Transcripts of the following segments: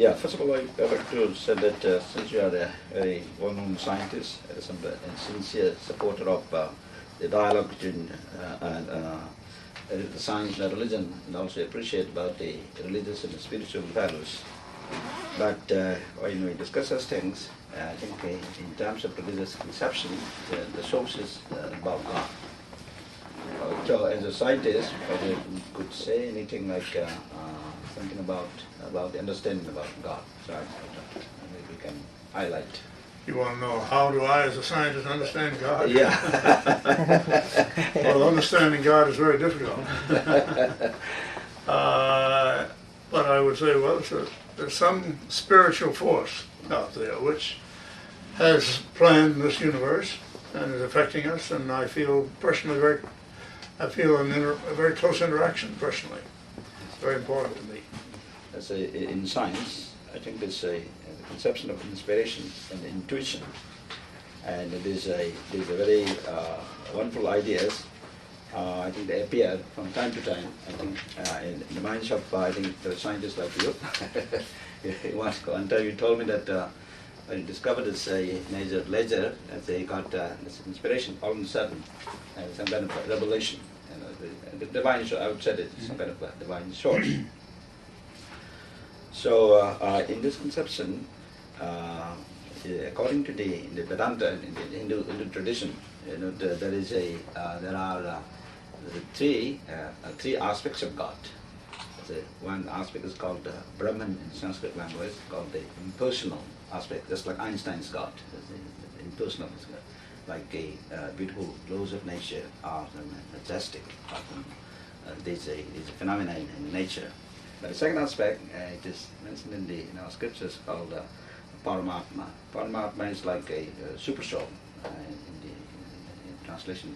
Yeah, first of all, I'd like to say that since you are a very well-known scientist, and sincere supporter of the dialogue between the science and religion, and also appreciate about the religious and the spiritual values. But when we discuss those things, I think in terms of religious conception, the source is about God. So as a scientist, whether you could say anything like something about the understanding about God. So maybe we can highlight. You want to know how do I as a scientist understand God? Yeah. Well, understanding God is very difficult. But I would say, well, there's some spiritual force out there which has planned this universe and is affecting us, and I feel personally a very close interaction personally. It's very important to me. In science, I think there's a conception of inspiration and intuition, and there's a very wonderful ideas. I think they appear from time to time. I think in the minds of I think the scientists like you. One time you told me that when you discovered this major ledger, that they got this inspiration all of a sudden, some kind of revelation. The divine, I would say it's some kind of a divine source. So in this conception, according to the Vedanta, in the Hindu tradition, there are three aspects of God. One aspect is called Brahman in Sanskrit language, called the impersonal aspect, just like Einstein's God. The impersonal is like a beautiful laws of nature are majestic. There's a phenomena in nature. The second aspect, it is mentioned in our scriptures, called Paramatma. Paramatma is like a super soul. In translation,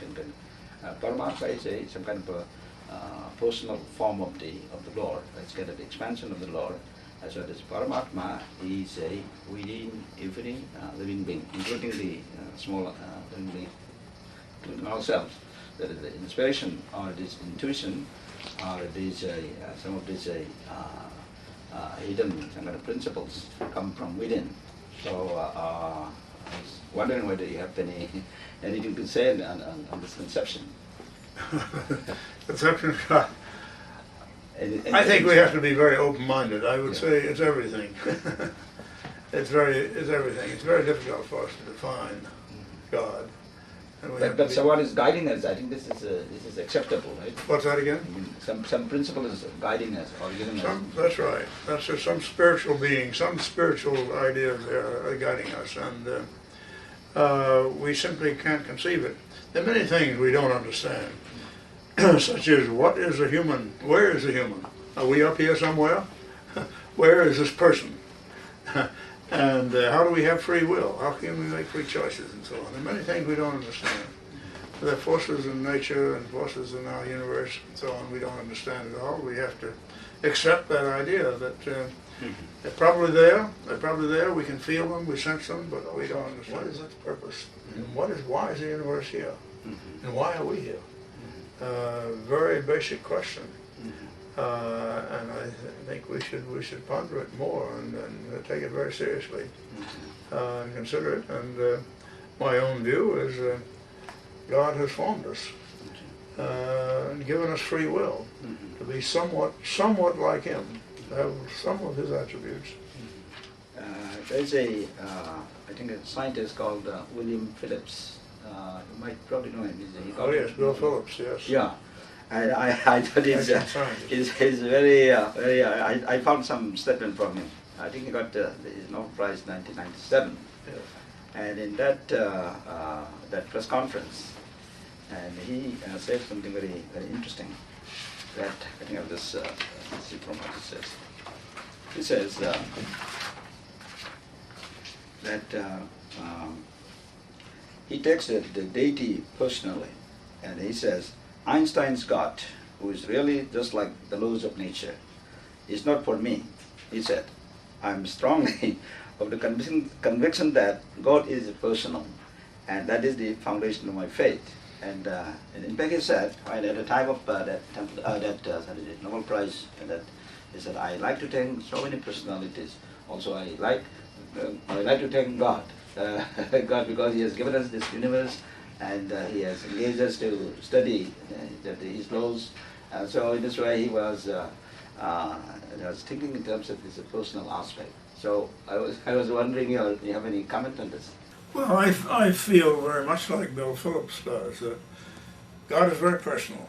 Paramatma is some kind of a personal form of the Lord. It's kind of the expansion of the Lord. So this Paramatma is a within every living being, including the small living being, including ourselves. That is the inspiration or this intuition or these some of these hidden some kind of principles come from within. So I was wondering whether you have anything to say on this conception. Conception of God. I think we have to be very open-minded. I would say it's everything. It's everything. It's very difficult for us to define God. But someone is guiding us. I think this is acceptable, right? What's that again? I mean, some principle is guiding us or giving us. That's right. That's just some spiritual being, some spiritual ideas are guiding us, and we simply can't conceive it. There are many things we don't understand, such as what is a human? Where is a human? Are we up here somewhere? Where is this person? And how do we have free will? How can we make free choices and so on? There are many things we don't understand. There are forces in nature and forces in our universe and so on we don't understand at all. We have to accept that idea that they're probably there. They're probably there. We can feel them, we sense them, but we don't understand. What is its purpose? And why is the universe here? And why are we here? Very basic question. And I think we should ponder it more and take it very seriously and consider it. And my own view is God has formed us and given us free will to be somewhat like Him, to have some of His attributes. There's I think a scientist called William Phillips. You might probably know him. Oh yes, Bill Phillips. Yes. Yeah. And I thought he's very, I found some statement from him. I think he got the Nobel Prize in 1997. Yes. And in that press conference, and he said something very, very interesting. That I think I'll just see from what he says. He says that he takes the deity personally, and he says, Einstein's God, who is really just like the laws of nature, is not for me, he said. I'm strongly of the conviction that God is personal, and that is the foundation of my faith. And in fact, he said, at the time of that Nobel Prize, that he said, I like to thank so many personalities Also, I like to thank God, God, because He has given us this universe, and He has engaged us to study His laws. So in this way, He was thinking in terms of this personal aspect. So I was wondering, do you have any comment on this? Well, I feel very much like Bill Phillips does, that God is very personal,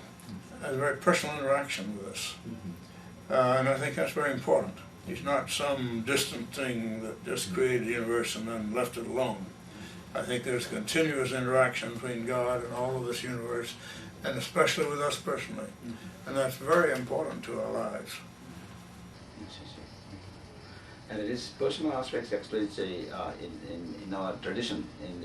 has a very personal interaction with us. And I think that's very important. He's not some distant thing that just created the universe and then left it alone. I think there's continuous interaction between God and all of this universe, and especially with us personally. And that's very important to our lives. And it is personal aspects actually in our tradition, in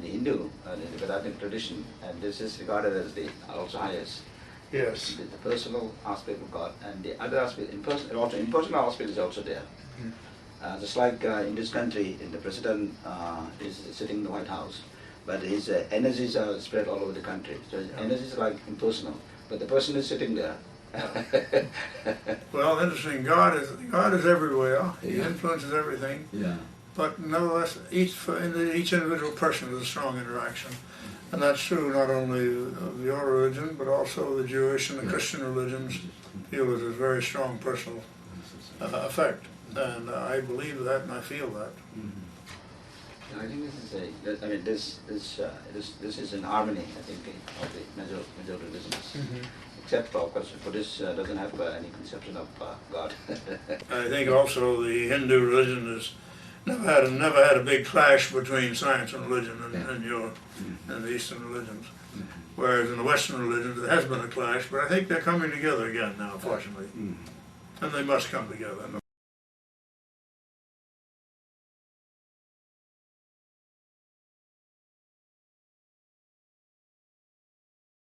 the Hindu, in the Vedantic tradition, and this is regarded as the also highest. Yes. The personal aspect of God, and the other aspect, also impersonal aspect is also there. Just like in this country, the president is sitting in the White House, but his energies are spread all over the country. So his energies are like impersonal, but the person is sitting there. Well, interesting. God is everywhere. He influences everything. Yeah. But nevertheless, each individual person has a strong interaction. And that's true not only of your religion, but also the Jewish and the Christian religions feel it is a very strong personal effect. And I believe that and I feel that. I think this is in harmony, I think, of the major religions. Except, of course, Buddhist doesn't have any conception of God. I think also the Hindu religion has never had a big clash between science and religion and the Eastern religions. Whereas in the Western religions there has been a clash, but I think they're coming together again now, fortunately. And they must come together.